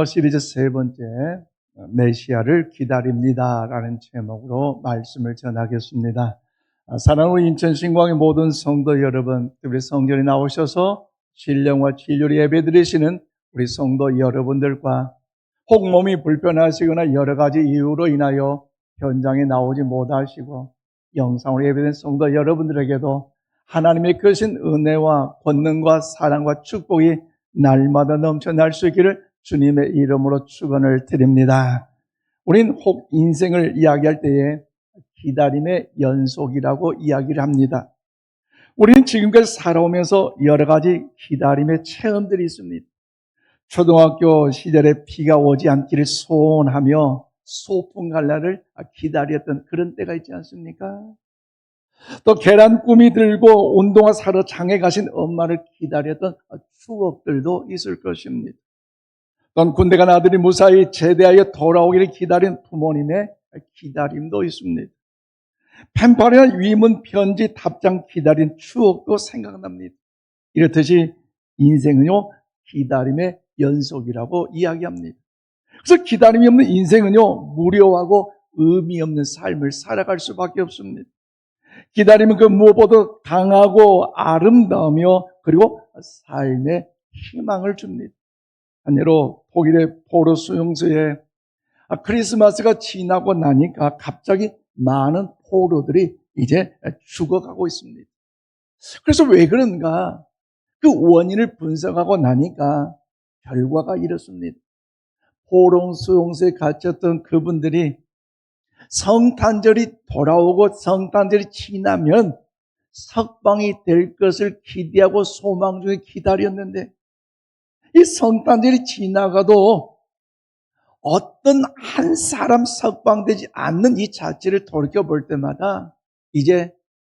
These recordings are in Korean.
시리즈 세 번째 메시아를 기다립니다라는 제목으로 말씀을 전하겠습니다. 사랑하는 인천 신광의 모든 성도 여러분, 특별히 성전에 나오셔서 신령과 진료를 예배드리시는 우리 성도 여러분들과 혹 몸이 불편하시거나 여러 가지 이유로 인하여 현장에 나오지 못하시고 영상으로 예배된 성도 여러분들에게도 하나님의 크신 은혜와 권능과 사랑과 축복이 날마다 넘쳐날 수 있기를 주님의 이름으로 축원을 드립니다. 우린 혹 인생을 이야기할 때에 기다림의 연속이라고 이야기를 합니다. 우리는 지금까지 살아오면서 여러 가지 기다림의 체험들이 있습니다. 초등학교 시절에 비가 오지 않기를 소원하며 소풍 갈 날을 기다렸던 그런 때가 있지 않습니까? 또 계란 꿈이 들고 운동화 사러 장에 가신 엄마를 기다렸던 추억들도 있을 것입니다. 또한 군대 간 아들이 무사히 제대하여 돌아오기를 기다린 부모님의 기다림도 있습니다. 펜팔이나 위문 편지 답장 기다린 추억도 생각납니다. 이렇듯이 인생은요, 기다림의 연속이라고 이야기합니다. 그래서 기다림이 없는 인생은요, 무료하고 의미 없는 삶을 살아갈 수밖에 없습니다. 기다림은 그 무엇보다 강하고 아름다우며 그리고 삶의 희망을 줍니다. 한 예로 독일의 포로 수용소에 크리스마스가 지나고 나니까 갑자기 많은 포로들이 이제 죽어가고 있습니다. 그래서 왜 그런가? 그 원인을 분석하고 나니까 결과가 이렇습니다. 포로 수용소에 갇혔던 그분들이 성탄절이 돌아오고 성탄절이 지나면 석방이 될 것을 기대하고 소망 중에 기다렸는데 이 성탄절이 지나가도 어떤 한 사람 석방되지 않는 이 자체를 돌이켜볼 때마다 이제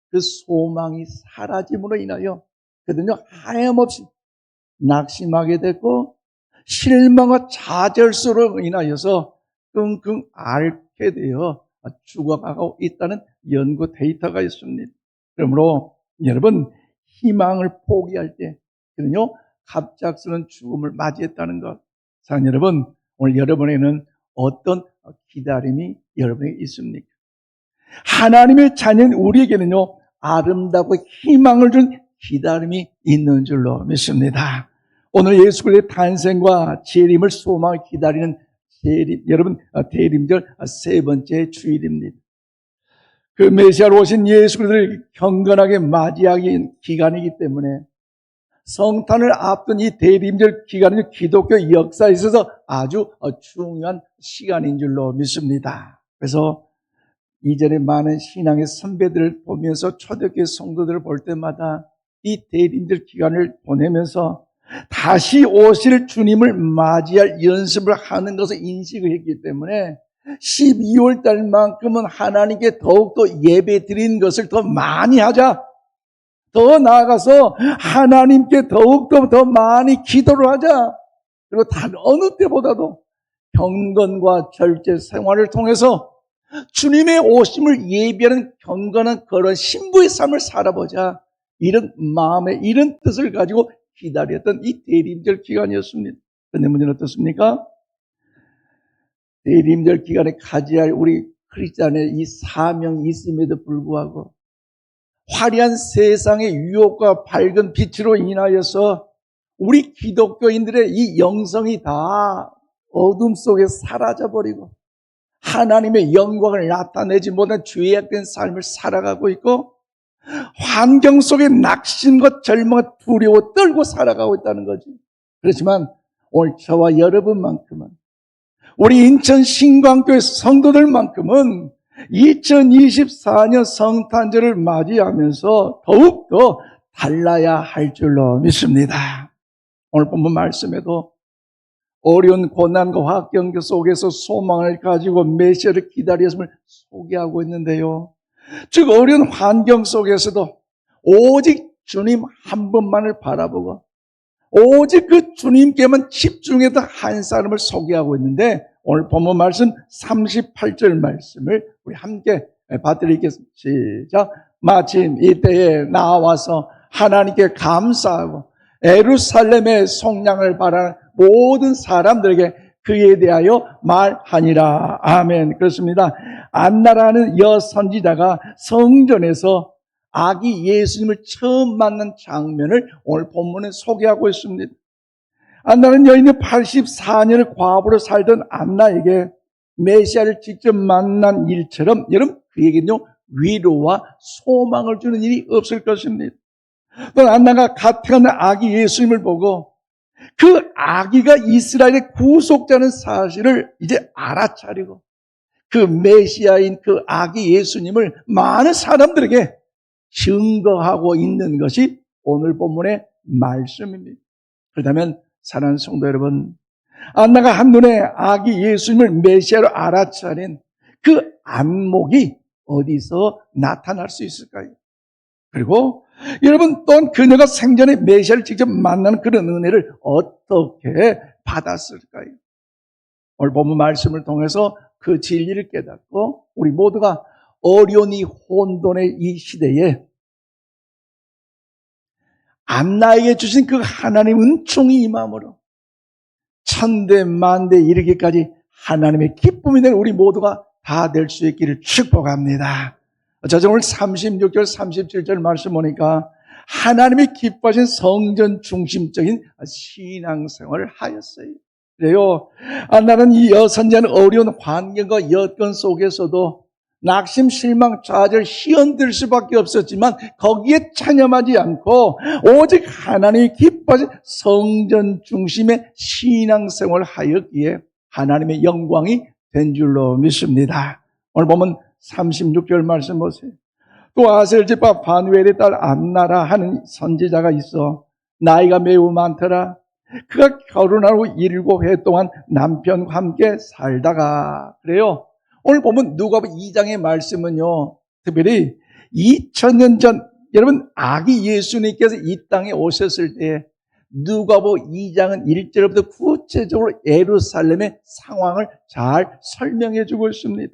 그 소망이 사라짐으로 인하여 그들은요 하염없이 낙심하게 됐고 실망과 좌절수로 인하여서 끙끙 앓게 되어 죽어가고 있다는 연구 데이터가 있습니다. 그러므로 여러분 희망을 포기할 때 그는요 갑작스러운 죽음을 맞이했다는 것. 사랑하는 여러분, 오늘 여러분에게는 어떤 기다림이 여러분에게 있습니까? 하나님의 자녀인 우리에게는요 아름답고 희망을 준 기다림이 있는 줄로 믿습니다. 오늘 예수 그리스도의 탄생과 재림을 소망을 기다리는 여러분 대림절 세 번째 주일입니다. 그 메시아로 오신 예수 그리스도를 경건하게 맞이하기 기간이기 때문에 성탄을 앞둔 이 대림절 기간은 기독교 역사에 있어서 아주 중요한 시간인 줄로 믿습니다. 그래서 이전에 많은 신앙의 선배들을 보면서 초대교회 성도들을 볼 때마다 이 대림절 기간을 보내면서 다시 오실 주님을 맞이할 연습을 하는 것을 인식을 했기 때문에 12월 달만큼은 하나님께 더욱더 예배 드리는 것을 더 많이 하자. 더 나아가서 하나님께 더욱더 더 많이 기도를 하자. 그리고 다른 어느 때보다도 경건과 절제 생활을 통해서 주님의 오심을 예비하는 경건한 그런 신부의 삶을 살아보자. 이런 마음에 이런 뜻을 가지고 기다렸던 이 대림절 기간이었습니다. 그런데 문제는 어떻습니까? 대림절 기간에 가져야 할 우리 크리스찬의 이 사명이 있음에도 불구하고 화려한 세상의 유혹과 밝은 빛으로 인하여서 우리 기독교인들의 이 영성이 다 어둠 속에 사라져버리고 하나님의 영광을 나타내지 못한 죄악된 삶을 살아가고 있고 환경 속에 낙심과 절망과 두려워 떨고 살아가고 있다는 거지. 그렇지만 오늘 저와 여러분만큼은 우리 인천 신광교회 성도들만큼은 2024년 성탄절을 맞이하면서 더욱더 달라야 할 줄로 믿습니다. 오늘 본문 말씀에도 어려운 고난과 환경 속에서 소망을 가지고 메시아를 기다렸음을 소개하고 있는데요. 즉 어려운 환경 속에서도 오직 주님 한 분만을 바라보고 오직 그 주님께만 집중해서 한 사람을 소개하고 있는데 오늘 본문 말씀 38절 말씀을 우리 함께 받드리겠습니다. 시작. 마침 이때에 나와서 하나님께 감사하고 예루살렘의 속량을 바라는 모든 사람들에게 그에 대하여 말하니라. 아멘. 그렇습니다. 안나라는 여선지자가 성전에서 아기 예수님을 처음 만난 장면을 오늘 본문에 소개하고 있습니다. 안나는 여인이 84년을 과부로 살던 안나에게 메시아를 직접 만난 일처럼 여러분 그에게는요 위로와 소망을 주는 일이 없을 것입니다. 또 안나가 가택하는 아기 예수님을 보고 그 아기가 이스라엘의 구속자는 사실을 이제 알아차리고 그 메시아인 그 아기 예수님을 많은 사람들에게 증거하고 있는 것이 오늘 본문의 말씀입니다. 그렇다면 사랑하는 성도 여러분, 안나가 한눈에 아기 예수님을 메시아로 알아차린 그 안목이 어디서 나타날 수 있을까요? 그리고 여러분 또한 그녀가 생전에 메시아를 직접 만나는 그런 은혜를 어떻게 받았을까요? 오늘 본문 말씀을 통해서 그 진리를 깨닫고 우리 모두가 어려운 이 혼돈의 이 시대에 안나에게 주신 그 하나님 은총이 임함으로 천대 만대 이르기까지 하나님의 기쁨이 된 우리 모두가 다 될 수 있기를 축복합니다. 자, 오늘 36절 37절 말씀 보니까 하나님이 기뻐하신 성전 중심적인 신앙생활을 하였어요. 그래요. 나는 이 여선자는 어려운 환경과 여건 속에서도 낙심, 실망, 좌절, 희연될 수밖에 없었지만 거기에 찬념하지 않고 오직 하나님이 기뻐하신 성전 중심의 신앙생활을 하였기에 하나님의 영광이 된 줄로 믿습니다. 오늘 보면 36절 말씀 보세요. 또 아셀 지파 바누엘의 딸 안나라 하는 선지자가 있어 나이가 매우 많더라. 그가 결혼한 후 7해 동안 남편과 함께 살다가 그래요. 오늘 보면 누가복음 2장의 말씀은요. 특별히 2000년 전 여러분 아기 예수님께서 이 땅에 오셨을 때 누가복음 2장은 1절부터 구체적으로 예루살렘의 상황을 잘 설명해 주고 있습니다.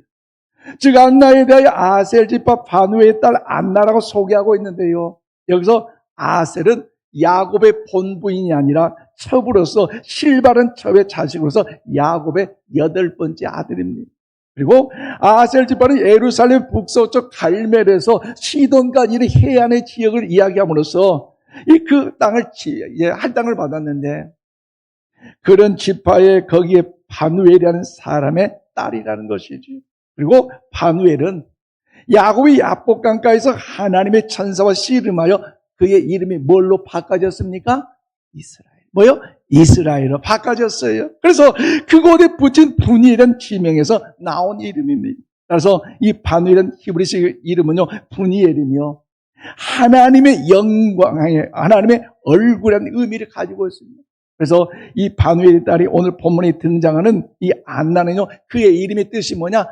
즉 안나에 대하여 아셀 지파 바누엘의 딸 안나라고 소개하고 있는데요. 여기서 아셀은 야곱의 본부인이 아니라 첩으로서 실바른 첩의 자식으로서 야곱의 8번째 아들입니다. 그리고 아셀 지파는 예루살렘 북서쪽 갈멜에서 시돈과 이르 해안의 지역을 이야기함으로써 그 땅을 할당을 받았는데 그런 지파에 거기에 바누엘이라는 사람의 딸이라는 것이지. 그리고 바누엘은 야곱이 야복강가에서 하나님의 천사와 씨름하여 그의 이름이 뭘로 바꿔졌습니까? 이스라엘. 뭐요? 이스라엘로 바꿔졌어요. 그래서 그곳에 붙인 분이라는 지명에서 나온 이름입니다. 그래서 이 바누엘은 히브리식 이름은요, 분이엘이며 하나님의 영광의 하나님의 얼굴이라는 의미를 가지고 있습니다. 그래서 이 바누엘의 딸이 오늘 본문에 등장하는 이 안나는요, 그의 이름의 뜻이 뭐냐?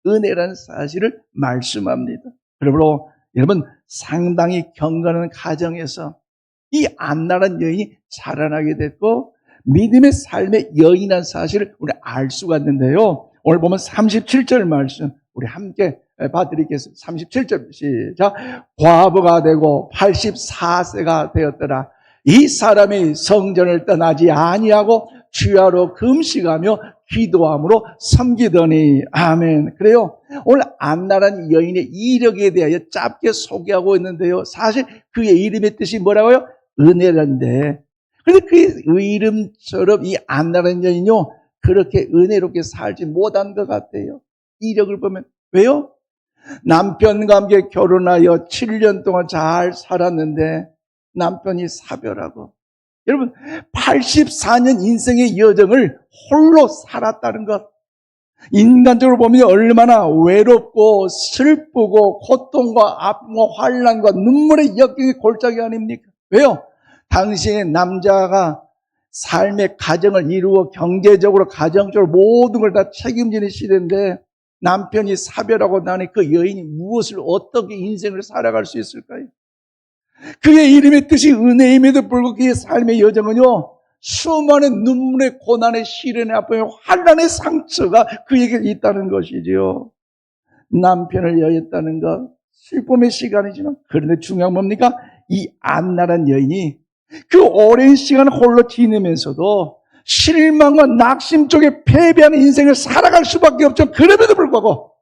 은혜라는 사실을 말씀합니다. 그러므로 여러분 상당히 경건한 가정에서 이 안나라는 여인이 자라나게 됐고 믿음의 삶의 여인이라는 사실을 우리 알 수가 있는데요. 오늘 보면 37절 말씀 우리 함께 봐드리겠습니다. 37절 시작. 과부가 되고 84세가 되었더라. 이 사람이 성전을 떠나지 아니하고 주야로 금식하며 기도함으로 섬기더니 아멘. 그래요. 오늘 안나라는 여인의 이력에 대하여 짧게 소개하고 있는데요. 사실 그의 이름의 뜻이 뭐라고요? 은혜란데. 그런데 그 이름처럼 이 안나라는 여인요 그렇게 은혜롭게 살지 못한 것 같아요. 이력을 보면. 왜요? 남편과 함께 결혼하여 7년 동안 잘 살았는데 남편이 사별하고 여러분 84년 인생의 여정을 홀로 살았다는 것. 인간적으로 보면 얼마나 외롭고 슬프고 고통과 아픔과 환난과 눈물의 역경의 골짜기 아닙니까? 왜요? 당시에 남자가 삶의 가정을 이루어 경제적으로 가정적으로 모든 걸 다 책임지는 시대인데 남편이 사별하고 나니 그 여인이 무엇을 어떻게 인생을 살아갈 수 있을까요? 그의 이름의 뜻이 은혜임에도 불구하고 그의 삶의 여정은요 수많은 눈물의 고난의 시련의 아픔의 환난의 상처가 그에게 있다는 것이지요. 남편을 여였다는 것 슬픔의 시간이지만 그런데 중요한 뭡니까? 이 안나란 여인이 그 오랜 시간 홀로 지내면서도 실망과 낙심 쪽에 패배하는 인생을 살아갈 수밖에 없죠. 그럼에도 불구하고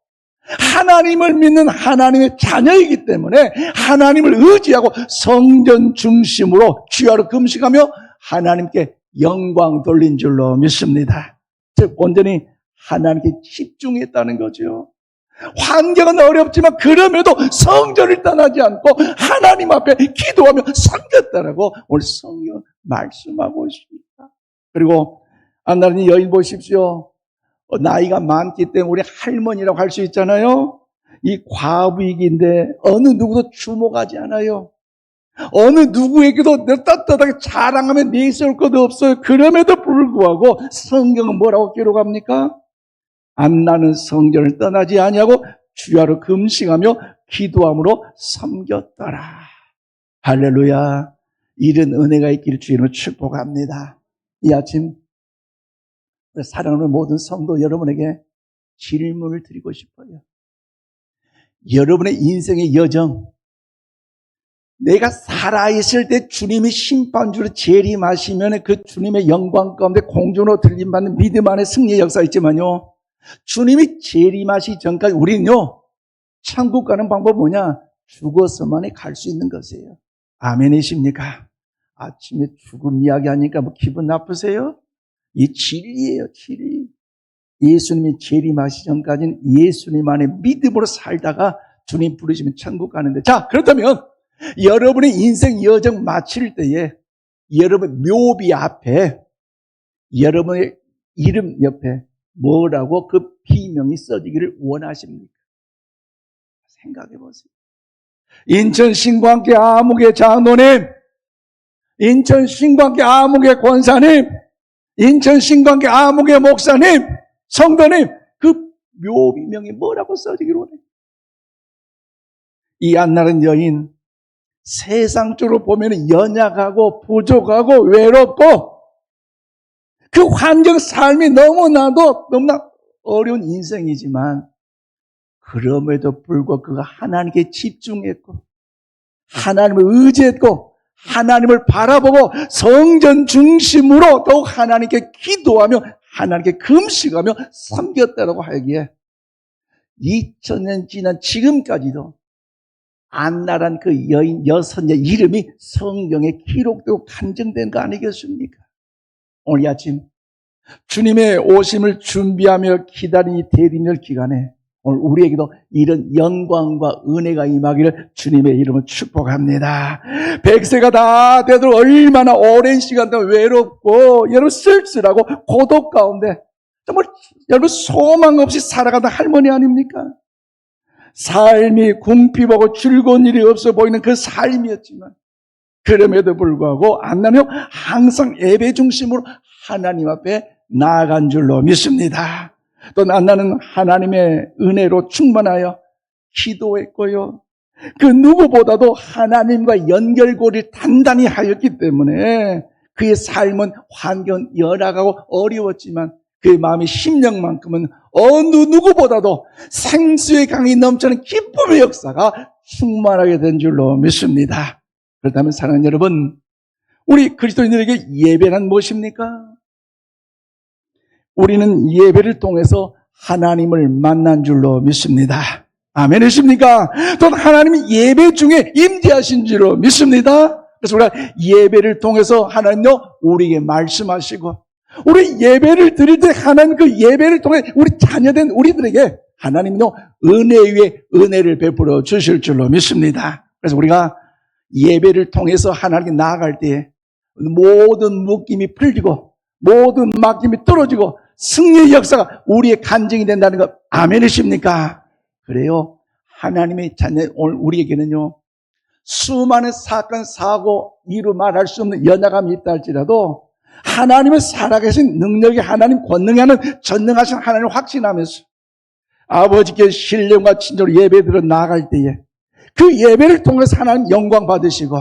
하나님을 믿는 하나님의 자녀이기 때문에 하나님을 의지하고 성전 중심으로 주야로 금식하며 하나님께 영광 돌린 줄로 믿습니다. 즉 온전히 하나님께 집중했다는 거죠. 환경은 어렵지만 그럼에도 성전을 떠나지 않고 하나님 앞에 기도하며 섬겼다라고 오늘 성경 말씀하고 있습니다. 그리고 안나는 여인 보십시오. 나이가 많기 때문에 우리 할머니라고 할 수 있잖아요. 이 과부이기인데 어느 누구도 주목하지 않아요. 어느 누구에게도 떳떳하게 자랑하며 내세울 것도 없어요. 그럼에도 불구하고 성경은 뭐라고 기록합니까? 안나는 성전을 떠나지 아니하고 주야로 금식하며 기도함으로 섬겼더라. 할렐루야. 이런 은혜가 있기를 주님으로 축복합니다. 이 아침 사랑하는 모든 성도 여러분에게 질문을 드리고 싶어요. 여러분의 인생의 여정, 내가 살아있을 때 주님이 심판주로 재림하시면 그 주님의 영광 가운데 공존으로 들림받는 믿음 안에 승리의 역사가 있지만요, 주님이 재림하시기 전까지 우리는요, 천국 가는 방법 뭐냐? 죽어서만이 갈 수 있는 것이에요. 아멘이십니까? 아침에 죽음 이야기하니까 뭐 기분 나쁘세요? 이 진리예요, 진리. 예수님이 재림하시기 전까지는 예수님 안에 믿음으로 살다가 주님 부르시면 천국 가는데, 자, 그렇다면 여러분의 인생 여정 마칠 때에 여러분 묘비 앞에 여러분의 이름 옆에 뭐라고 그 비명이 써지기를 원하십니까? 생각해 보세요. 인천 신광교 아무개 장로님, 인천 신광교 아무개 권사님, 인천 신광교 아무개 목사님, 성도님, 그 묘비명이 뭐라고 써지기를 원해요? 이 안나는 여인, 세상적으로 보면 연약하고 부족하고 외롭고 그 환경 삶이 너무나 어려운 인생이지만 그럼에도 불구하고 그가 하나님께 집중했고 하나님을 의지했고 하나님을 바라보고 성전 중심으로 더욱 하나님께 기도하며 하나님께 금식하며 섬겼다라고 하기에 2000년 지난 지금까지도 안나란 그 여선의 이름이 성경에 기록되고 간증된 거 아니겠습니까? 오늘 이 아침 주님의 오심을 준비하며 기다린 이 대리멸 기간에 오늘 우리에게도 이런 영광과 은혜가 임하기를 주님의 이름으로 축복합니다. 100세가 다 되도록 얼마나 오랜 시간 동안 외롭고 여러분 쓸쓸하고 고독 가운데 정말 여러분 소망 없이 살아가던 할머니 아닙니까? 삶이 궁핍하고 즐거운 일이 없어 보이는 그 삶이었지만 그럼에도 불구하고 안나는 항상 예배 중심으로 하나님 앞에 나아간 줄로 믿습니다. 또 안나는 하나님의 은혜로 충만하여 기도했고요. 그 누구보다도 하나님과 연결고리를 단단히 하였기 때문에 그의 삶은 환경 열악하고 어려웠지만 그의 마음의 심령만큼은 어느 누구보다도 생수의 강이 넘치는 기쁨의 역사가 충만하게 된 줄로 믿습니다. 그렇다면 사랑하는 여러분, 우리 그리스도인들에게 예배란 무엇입니까? 우리는 예배를 통해서 하나님을 만난 줄로 믿습니다. 아멘이십니까? 또 하나님이 예배 중에 임재하신 줄로 믿습니다. 그래서 우리가 예배를 통해서 하나님도 우리에게 말씀하시고 우리 예배를 드릴 때 하나님 그 예배를 통해 우리 자녀된 우리들에게 하나님도 은혜 위에 은혜를 베풀어 주실 줄로 믿습니다. 그래서 우리가 예배를 통해서 하나님께 나아갈 때 모든 묶임이 풀리고 모든 막힘이 떨어지고 승리의 역사가 우리의 간증이 된다는 것 아멘이십니까? 그래요. 하나님의 자녀 오늘 우리에게는요 수많은 사건 사고 이루 말할 수 없는 연약함이 있다 할지라도 하나님의 살아계신 능력이 하나님 권능이 하는 전능하신 하나님을 확신하면서 아버지께 신령과 친절로 예배드려 나아갈 때에 그 예배를 통해서 하나님 영광 받으시고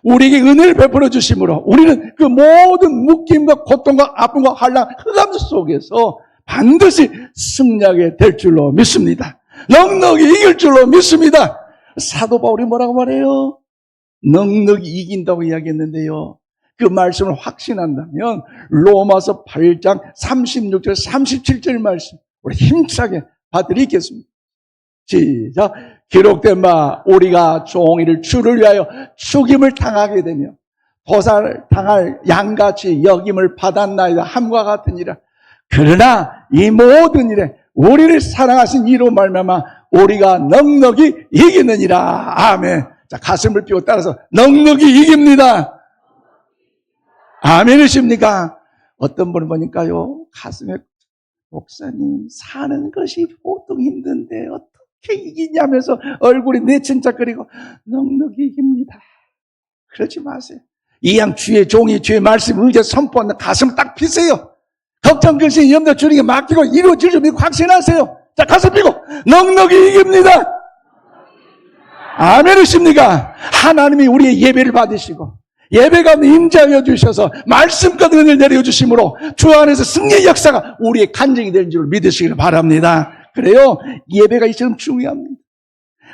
우리에게 은혜를 베풀어 주심으로 우리는 그 모든 묶임과 고통과 아픔과 환난 흑암 속에서 반드시 승리하게 될 줄로 믿습니다. 넉넉히 이길 줄로 믿습니다. 사도 바울이 뭐라고 말해요? 넉넉히 이긴다고 이야기했는데요. 그 말씀을 확신한다면 로마서 8장 36절 37절 말씀 우리 힘차게 받들이겠습니다. 시작. 기록된 바 우리가 종일을 주를 위하여 죽임을 당하게 되며 도살 당할 양같이 여김을 받았나이다 함과 같으니라. 그러나 이 모든 일에 우리를 사랑하신 이로 말미암아 우리가 넉넉히 이기느니라. 아멘. 자, 가슴을 펴고 따라서 넉넉히 이깁니다. 아멘이십니까? 어떤 분을 보니까요, 가슴에 목사님 사는 것이 보통 힘든데 어떻게 이기냐면서 얼굴이 내친짝거리고 넉넉히 이깁니다. 그러지 마세요. 이양 주의 종이 주의 말씀 의지에 선포하는 가슴 딱 피세요. 걱정 근심 염려 주님께 맡기고 이루어질 줄 믿고 확신하세요. 자, 가슴 펴고 넉넉히 이깁니다. 아멘이십니까? 하나님이 우리의 예배를 받으시고 예배 가운데 임재하여 주셔서 말씀과 은혜를 내려주심으로 주 안에서 승리의 역사가 우리의 간증이 되는 줄 믿으시길 바랍니다. 그래요. 예배가 이처럼 중요합니다.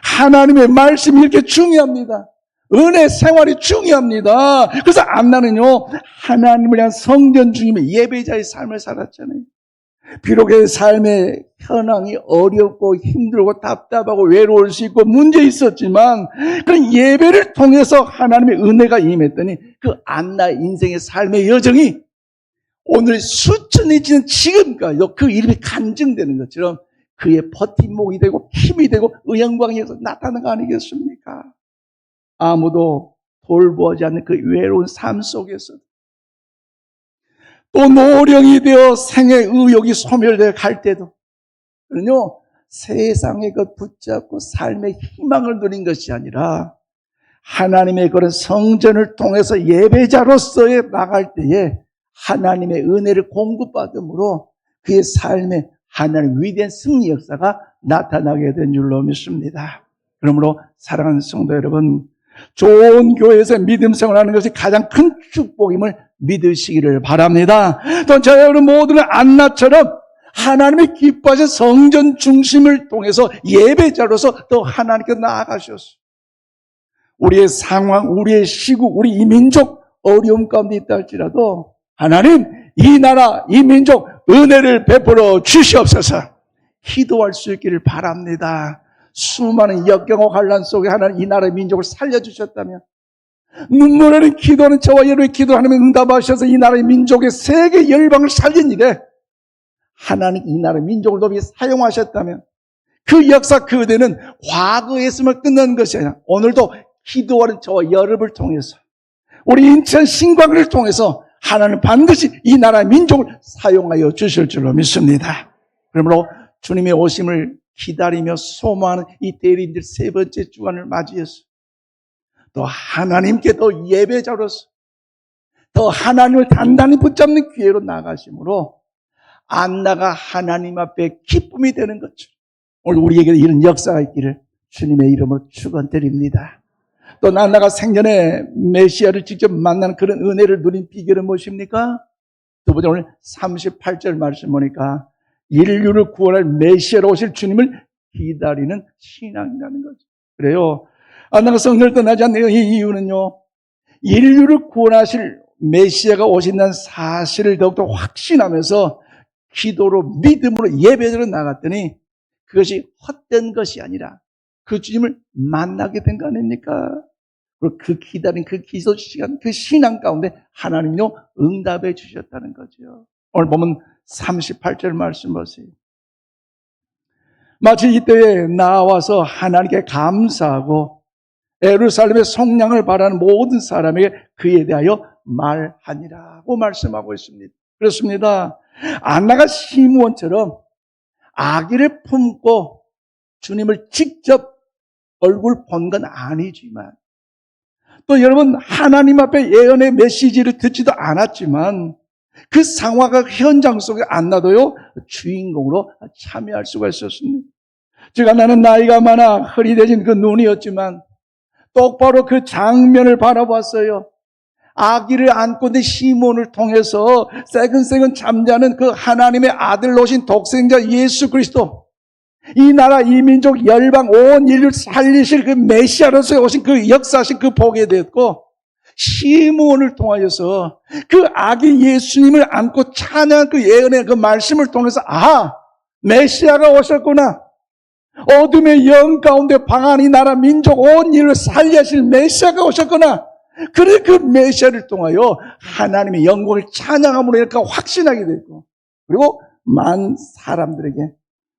하나님의 말씀이 이렇게 중요합니다. 은혜 생활이 중요합니다. 그래서 안나는요, 하나님을 위한 성전 중임의 예배자의 삶을 살았잖아요. 비록 그 삶의 현황이 어렵고 힘들고 답답하고 외로울 수 있고 문제 있었지만 그 예배를 통해서 하나님의 은혜가 임했더니 그 안나 인생의 삶의 여정이 오늘 수천이 지난 지금까지도 그 이름이 간증되는 것처럼 그의 버팀목이 되고 힘이 되고 영광이 나타나는 거 아니겠습니까? 아무도 돌보지 않는 그 외로운 삶 속에서 또 노령이 되어 생의 의욕이 소멸되어 갈 때도 그는요 세상의 것 붙잡고 삶의 희망을 누린 것이 아니라 하나님의 그런 성전을 통해서 예배자로서의 나갈 때에 하나님의 은혜를 공급받음으로 그의 삶에 하나님의 위대한 승리 역사가 나타나게 된 줄로 믿습니다. 그러므로 사랑하는 성도 여러분, 좋은 교회에서 믿음 생활하는 것이 가장 큰 축복임을 믿으시기를 바랍니다. 또 저희 여러분 모두는 안나처럼 하나님의 기뻐하신 성전 중심을 통해서 예배자로서 또 하나님께 나아가셨어요. 우리의 상황, 우리의 시국, 우리 이 민족 어려움 가운데 있다 할지라도 하나님, 이 나라, 이 민족 은혜를 베풀어 주시옵소서. 기도할 수 있기를 바랍니다. 수많은 역경과 환난 속에 하나님 이 나라의 민족을 살려주셨다면 눈물 흘린 기도하는 저와 여러분의 기도 하나님 응답하셔서 이 나라의 민족의 세계 열방을 살린 일에 하나님 이 나라의 민족을 높이 사용하셨다면 그 역사 그 은혜는 과거에 있음을 끝난 것이 아니라 오늘도 기도하는 저와 여러분을 통해서 우리 인천 신광을 통해서 하나님 반드시 이 나라의 민족을 사용하여 주실 줄로 믿습니다. 그러므로 주님의 오심을 기다리며 소망하는 이 대리인들 세 번째 주간을 맞이해서 또 하나님께 더 예배자로서 더 하나님을 단단히 붙잡는 기회로 나가심으로 안나가 하나님 앞에 기쁨이 되는 것처럼 오늘 우리에게 이런 역사가 있기를 주님의 이름으로 축원드립니다. 또 안나가 생전에 메시아를 직접 만나는 그런 은혜를 누린 비결은 무엇입니까? 두 번째 오늘 38절 말씀 보니까 인류를 구원할 메시아로 오실 주님을 기다리는 신앙이라는 거죠. 그래요. 안나가 성전을 떠나지 않는 이 이유는요, 인류를 구원하실 메시아가 오신다는 사실을 더욱더 확신하면서 기도로 믿음으로 예배로 나갔더니 그것이 헛된 것이 아니라 그 주님을 만나게 된 거 아닙니까? 그리고 그 기다린 그 기도 시간, 그 신앙 가운데 하나님이요 응답해 주셨다는 거죠. 오늘 보면 38절 말씀 보세요. 마치 이때에 나와서 하나님께 감사하고 예루살렘의 성량을 바라는 모든 사람에게 그에 대하여 말하니라고 말씀하고 있습니다. 그렇습니다. 안나가 시므온처럼 아기를 품고 주님을 직접 얼굴 본 건 아니지만 또 여러분 하나님 앞에 예언의 메시지를 듣지도 않았지만 그 상황과 현장 속에 안나도요 주인공으로 참여할 수가 있었습니다. 제가 나는 나이가 많아 흐리대진 그 눈이었지만 똑바로 그 장면을 바라봤어요. 아기를 안고 있는 시몬을 통해서 새근새근 잠자는 그 하나님의 아들로 오신 독생자 예수 그리스도, 이 나라, 이 민족, 열방, 온 인류를 살리실 그 메시아로서 오신 그 역사하신 그 복에 대했고, 시므온을 통하여서 그 아기 예수님을 안고 찬양한 그 예언의 그 말씀을 통해서 메시아가 오셨구나. 어둠의 영 가운데 방한 이 나라 민족 온 인류를 살리실 메시아가 오셨구나. 그래 그 메시아를 통하여 하나님의 영광을 찬양함으로 이렇게 확신하게 됐고, 그리고 많은 사람들에게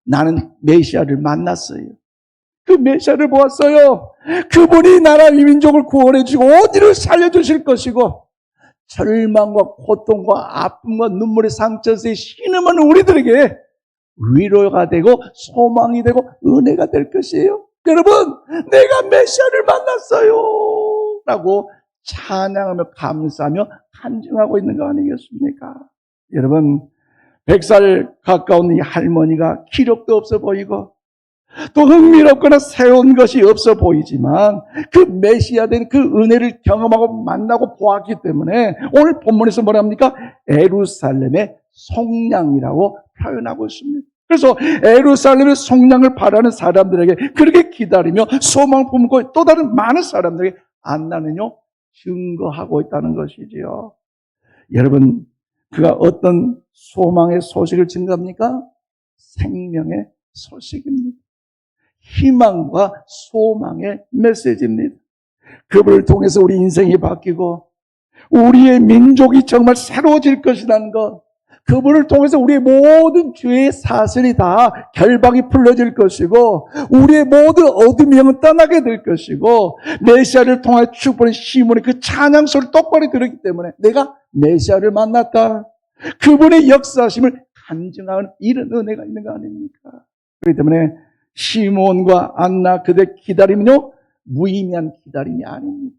나는 메시아를 만났어요. 그 메시아를 보았어요. 그분이 나라 민족을 구원해 주시고 온 인류를 살려주실 것이고, 절망과 고통과 아픔과 눈물의 상처에 신음하는 우리들에게 위로가 되고 소망이 되고 은혜가 될 것이에요. 여러분, 내가 메시아를 만났어요 라고 찬양하며 감사하며 간증하고 있는 거 아니겠습니까? 여러분, 100살 가까운 이 할머니가 기력도 없어 보이고 또 흥미롭거나 새로운 것이 없어 보이지만 그 메시아 된 그 은혜를 경험하고 만나고 보았기 때문에 오늘 본문에서 뭐라 합니까? 예루살렘의 속량이라고 표현하고 있습니다. 그래서 예루살렘의 속량을 바라는 사람들에게 그렇게 기다리며 소망을 품고 또 다른 많은 사람들에게 안나는요 증거하고 있다는 것이지요. 여러분, 그가 어떤 소망의 소식을 증거합니까? 생명의 소식입니다. 희망과 소망의 메시지입니다. 그분을 통해서 우리 인생이 바뀌고 우리의 민족이 정말 새로워질 것이라는 것, 그분을 통해서 우리의 모든 죄의 사슬이 다 결박이 풀려질 것이고 우리의 모든 어둠의 영은 떠나게 될 것이고 메시아를 통해 축복의 시몬의 그 찬양 소리를 똑바로 들었기 때문에 내가 메시아를 만났다, 그분의 역사심을 간증하는 이런 은혜가 있는 거 아닙니까? 그렇기 때문에 시몬과 안나 그들의 기다림은요 무의미한 기다림이 아닙니다.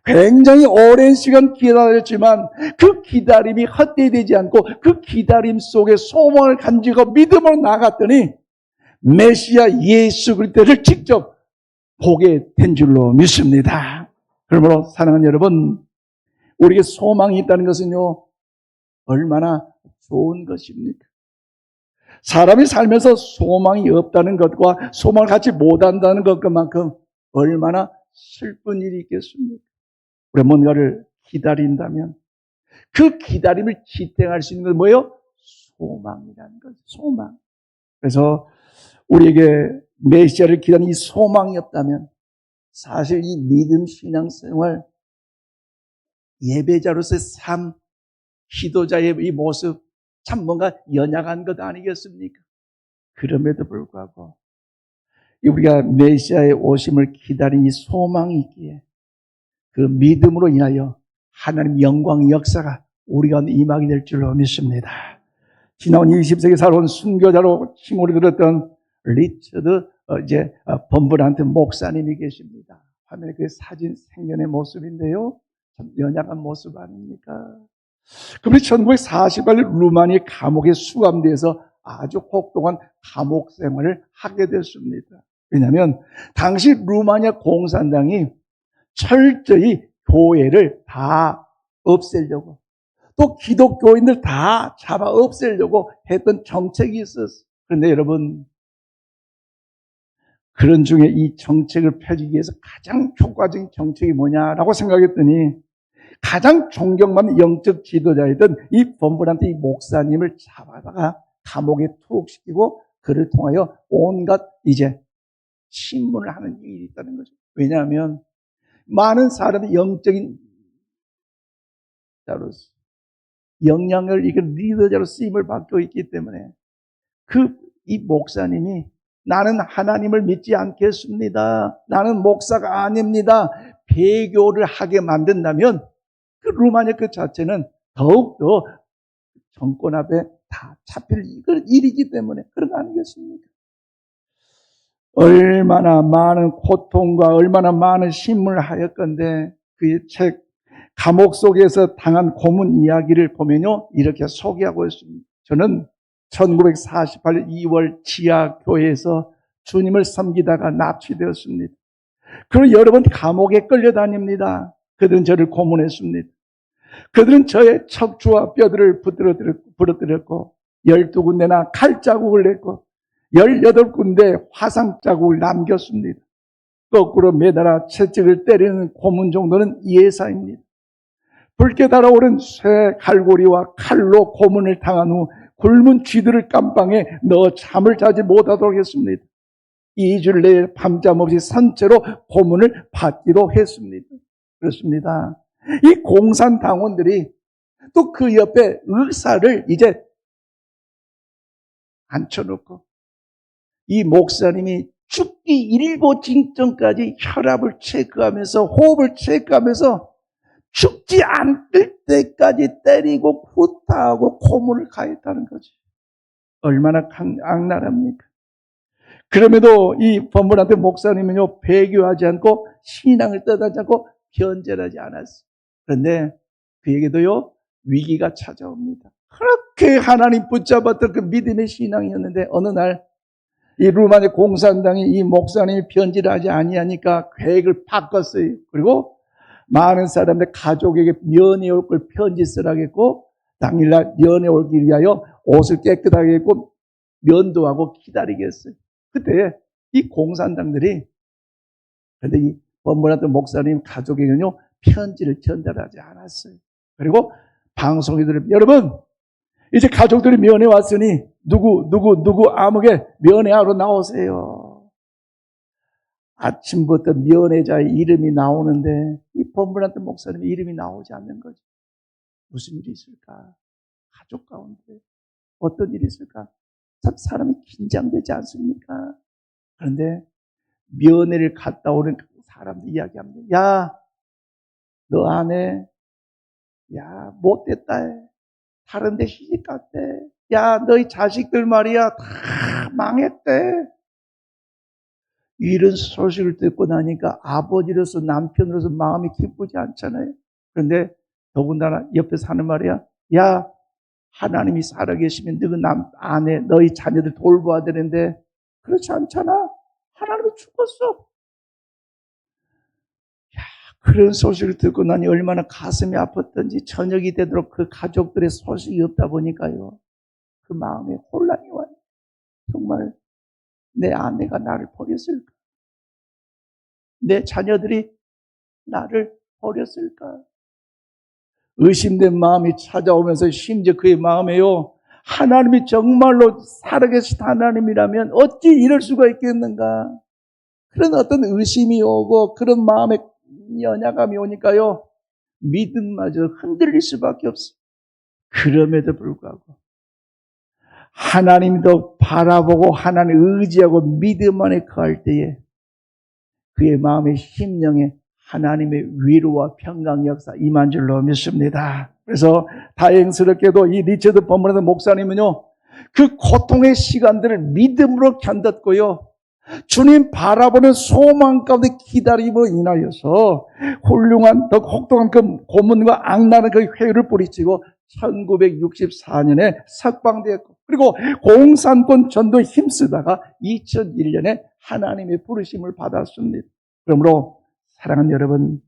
굉장히 오랜 시간 기다렸지만 그 기다림이 헛되이 되지 않고 그 기다림 속에 소망을 간직하고 믿음으로 나갔더니 메시아 예수 그리스도를 직접 보게 된 줄로 믿습니다. 그러므로 사랑하는 여러분, 우리에게 소망이 있다는 것은요 얼마나 좋은 것입니까? 사람이 살면서 소망이 없다는 것과 소망을 갖지 못한다는 것만큼 얼마나 슬픈 일이 있겠습니까? 우리가 뭔가를 기다린다면 그 기다림을 지탱할 수 있는 건 뭐예요? 소망이라는 거죠. 소망. 그래서 우리에게 메시아를 기다리는 이 소망이 없다면 사실 이 믿음 신앙생활, 예배자로서의 삶, 기도자의 이 모습 참 뭔가 연약한 것 아니겠습니까? 그럼에도 불구하고 우리가 메시아의 오심을 기다린 이 소망이 있기에 그 믿음으로 인하여 하나님 영광의 역사가 우리 가운데 임하게 될 줄로 믿습니다. 지나온 20세기 살아온 순교자로 칭호를 들었던 리처드 범브란트 목사님이 계십니다. 화면에 그 사진 생전의 모습인데요. 참 연약한 모습 아닙니까? 그분이 1948년 루마니아 감옥에 수감돼서 아주 혹독한 감옥 생활을 하게 됐습니다. 왜냐하면 당시 루마니아 공산당이 철저히 교회를 다 없애려고 또 기독교인들 다 잡아 없애려고 했던 정책이 있었어요. 그런데 여러분, 그런 중에 이 정책을 펴기 위해서 가장 효과적인 정책이 뭐냐라고 생각했더니 가장 존경받는 영적 지도자이던 이 범브란트 이 목사님을 잡아다가 감옥에 투옥시키고 그를 통하여 온갖 신문을 하는 일이 있다는 거죠. 왜냐하면 많은 사람이 영적인 자로서 영향을 이긴 리더자로 쓰임을 받고 있기 때문에 이 목사님이 나는 하나님을 믿지 않겠습니다, 나는 목사가 아닙니다, 배교를 하게 만든다면 그 루마니아 그 자체는 더욱더 정권 앞에 다 잡힐 일이기 때문에 그런 거 아니겠습니까? 얼마나 많은 고통과 얼마나 많은 신문을 하였건데 그 책 감옥 속에서 당한 고문 이야기를 보면요 이렇게 소개하고 있습니다. 저는 1948년 2월 지하교회에서 주님을 섬기다가 납치되었습니다. 그리고 여러 번 감옥에 끌려다닙니다. 그들은 저를 고문했습니다. 그들은 저의 척추와 뼈들을 부러뜨렸고 12군데나 칼자국을 냈고 18군데 화상 자국을 남겼습니다. 거꾸로 매달아 채찍을 때리는 고문 정도는 예사입니다. 붉게 달아오른 쇠 갈고리와 칼로 고문을 당한 후 굶은 쥐들을 감방에 넣어 잠을 자지 못하도록 했습니다. 2주일 내에 밤잠 없이 산채로 고문을 받기도 했습니다. 그렇습니다. 이 공산당원들이 또 그 옆에 의사를 이제 앉혀놓고 이 목사님이 죽기 일보 직전까지 혈압을 체크하면서 호흡을 체크하면서 죽지 않을 때까지 때리고 구타하고 고문을 가했다는 거지. 얼마나 악랄합니까? 그럼에도 이 법문한테 목사님은요, 배교하지 않고 신앙을 떠나지 않고 변절하지 않았어요. 그런데 그에게도요, 위기가 찾아옵니다. 그렇게 하나님 붙잡았던 그 믿음의 신앙이었는데 어느 날 이 루마니아 공산당이 이 목사님이 변질을 하지 아니하니까 계획을 바꿨어요. 그리고 많은 사람들 가족에게 면회 올 걸 편지 쓰라겠고 당일날 면회 오기 위하여 옷을 깨끗하게 입고 면도하고 기다리겠어요. 그때 이 공산당들이 그런데 이 법문하던 목사님 가족에게는요 편지를 전달하지 않았어요. 그리고 방송에 들으면 여러분 이제 가족들이 면회 왔으니 누구 아무게 면회하러 나오세요. 아침부터 면회자의 이름이 나오는데 이 법문하던 목사님의 이름이 나오지 않는 거죠. 무슨 일이 있을까? 가족 가운데 어떤 일이 있을까? 참 사람이 긴장되지 않습니까? 그런데 면회를 갔다 오는 사람들 이야기합니다. 야, 너 아내, 야, 못됐다. 다른 데 시집 갔대. 야, 너희 자식들 말이야. 다 망했대. 이런 소식을 듣고 나니까 아버지로서 남편으로서 마음이 기쁘지 않잖아요. 그런데 더군다나 옆에 사는 말이야. 야, 하나님이 살아계시면 너희 아내, 너희 자녀들 돌봐야 되는데 그렇지 않잖아. 하나님이 죽었어. 그런 소식을 듣고 나니 얼마나 가슴이 아팠던지 저녁이 되도록 그 가족들의 소식이 없다 보니까요. 그 마음에 혼란이 와요. 정말 내 아내가 나를 버렸을까? 내 자녀들이 나를 버렸을까? 의심된 마음이 찾아오면서 심지어 그의 마음에요. 하나님이 정말로 살아계신 하나님이라면 어찌 이럴 수가 있겠는가? 그런 어떤 의심이 오고 그런 마음에 연약함이 오니까요. 믿음마저 흔들릴 수밖에 없어요. 그럼에도 불구하고 하나님도 바라보고 하나님을 의지하고 믿음 안에 거할 때에 그의 마음의 심령에 하나님의 위로와 평강 역사 임한 줄로 믿습니다. 그래서 다행스럽게도 이 리처드 버먼 목사님은요. 그 고통의 시간들을 믿음으로 견뎠고요. 주님 바라보는 소망 가운데 기다림으로 인하여서 훌륭한 더 혹독한 그 고문과 악랄한 그 회유를 뿌리치고 1964년에 석방되었고 그리고 공산권 전도에 힘쓰다가 2001년에 하나님의 부르심을 받았습니다. 그러므로 사랑하는 여러분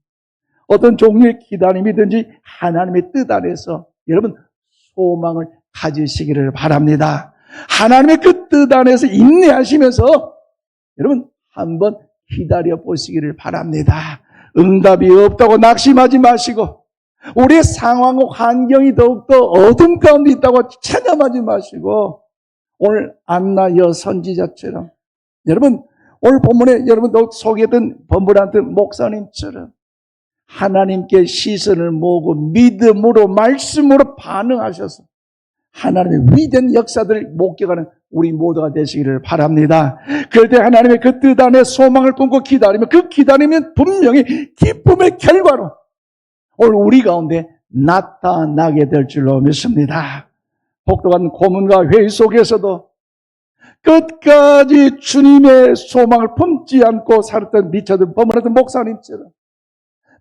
어떤 종류의 기다림이든지 하나님의 뜻 안에서 여러분 소망을 가지시기를 바랍니다. 하나님의 그 뜻 안에서 인내하시면서 여러분 한번 기다려 보시기를 바랍니다. 응답이 없다고 낙심하지 마시고 우리의 상황과 환경이 더욱더 어둠 가운데 있다고 체념하지 마시고 오늘 안나 여선지자처럼 여러분 오늘 본문에 여러분 소개했던 법문하던 목사님처럼 하나님께 시선을 모으고 믿음으로 말씀으로 반응하셔서 하나님의 위대한 역사들을 목격하는 우리 모두가 되시기를 바랍니다. 그럴 때 하나님의 그 뜻 안에 소망을 품고 기다리면 그 기다리면 분명히 기쁨의 결과로 오늘 우리 가운데 나타나게 될 줄로 믿습니다. 혹독한 고문과 회의 속에서도 끝까지 주님의 소망을 품지 않고 살았던 리처드 버먼 목사님처럼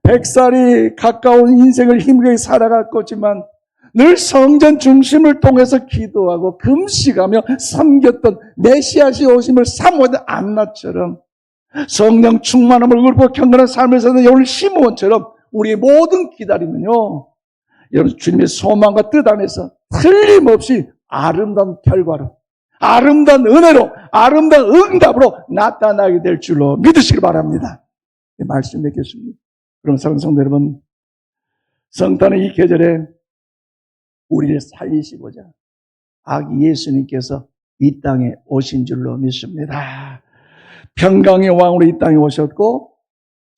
100살이 가까운 인생을 힘들게 살아갔지만 늘 성전 중심을 통해서 기도하고 금식하며 섬겼던 메시아시 오심을 사모하던 안나처럼 성령 충만함을 울고 경건한 삶을 사는 오늘 시므온처럼 우리의 모든 기다림은요 여러분 주님의 소망과 뜻 안에서 틀림없이 아름다운 결과로 아름다운 은혜로 아름다운 응답으로 나타나게 될 줄로 믿으시기 바랍니다. 말씀 맺겠습니다. 그럼 사랑하는 성도 여러분, 성탄의 이 계절에 우리를 살리시고자 아기 예수님께서 이 땅에 오신 줄로 믿습니다. 평강의 왕으로 이 땅에 오셨고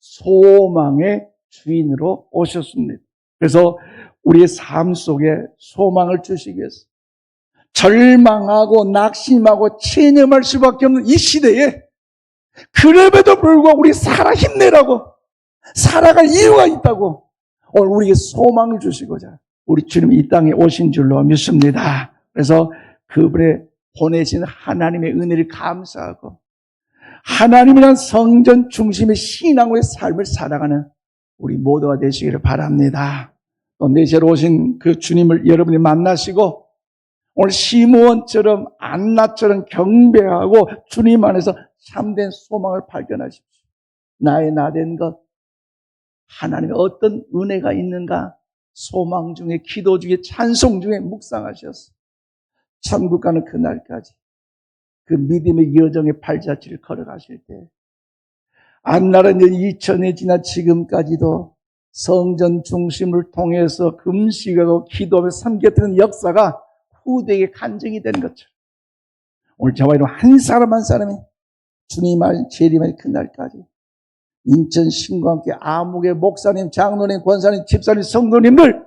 소망의 주인으로 오셨습니다. 그래서 우리의 삶 속에 소망을 주시기 위해서 절망하고 낙심하고 체념할 수밖에 없는 이 시대에 그럼에도 불구하고 우리 살아 힘내라고, 살아갈 이유가 있다고 오늘 우리에게 소망을 주시고자 우리 주님이 이 땅에 오신 줄로 믿습니다. 그래서 그분의 보내신 하나님의 은혜를 감사하고 하나님이란 성전 중심의 신앙의 삶을 살아가는 우리 모두가 되시기를 바랍니다. 또 내세로 오신 그 주님을 여러분이 만나시고 오늘 시므온처럼 안나처럼 경배하고 주님 안에서 참된 소망을 발견하십시오. 나의 나된 것, 하나님의 어떤 은혜가 있는가, 소망 중에, 기도 중에, 찬송 중에 묵상하셔서 천국 가는 그날까지 그 믿음의 여정의 발자취를 걸어가실 때 안나는 2000년 지난 지금까지도 성전 중심을 통해서 금식하고 기도하며 섬겼던 역사가 후대에게 간증이 되는 것처럼 오늘 저와 여러분 한 사람 한 사람이 주님 재림의 그날까지 인천 신광교회 아무개 목사님, 장로님, 권사님, 집사님, 성도님들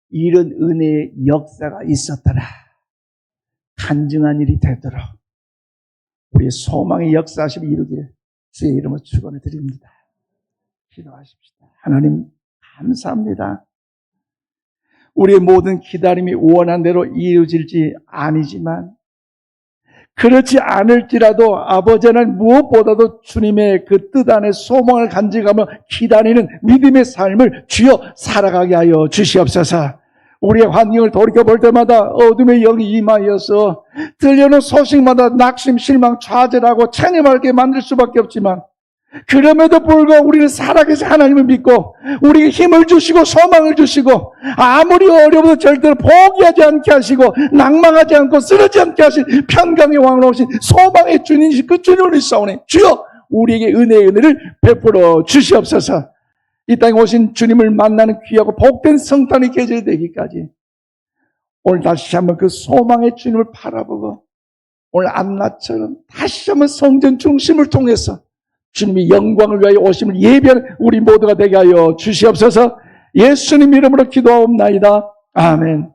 이런 은혜의 역사가 있었더라 간증한 일이 되도록 우리의 소망의 역사하심을 이루기를 주의 이름으로 축원을 드립니다. 기도하십시다. 하나님 감사합니다. 우리의 모든 기다림이 원한 대로 이루어질지 아니지만 그렇지 않을지라도 아버지 하나님 무엇보다도 주님의 그 뜻 안에 소망을 간직하며 기다리는 믿음의 삶을 주여 살아가게 하여 주시옵소서. 우리의 환경을 돌이켜볼 때마다 어둠의 영이 임하여서 들려오는 소식마다 낙심, 실망, 좌절하고 체념하게 만들 수밖에 없지만 그럼에도 불구하고 우리는 살아계신 하나님을 믿고 우리에게 힘을 주시고 소망을 주시고 아무리 어려워도 절대로 포기하지 않게 하시고 낭망하지 않고 쓰러지지 않게 하신 평강의 왕으로 오신 소망의 주님이신 그 주님을 믿사오니 주여 우리에게 은혜의 은혜를 베풀어 주시옵소서. 이 땅에 오신 주님을 만나는 귀하고 복된 성탄의 계절이 되기까지 오늘 다시 한번 그 소망의 주님을 바라보고 오늘 안나처럼 다시 한번 성전 중심을 통해서 주님이 영광을 위하여 오심을 예비하는 우리 모두가 되게 하여 주시옵소서. 예수님 이름으로 기도하옵나이다. 아멘.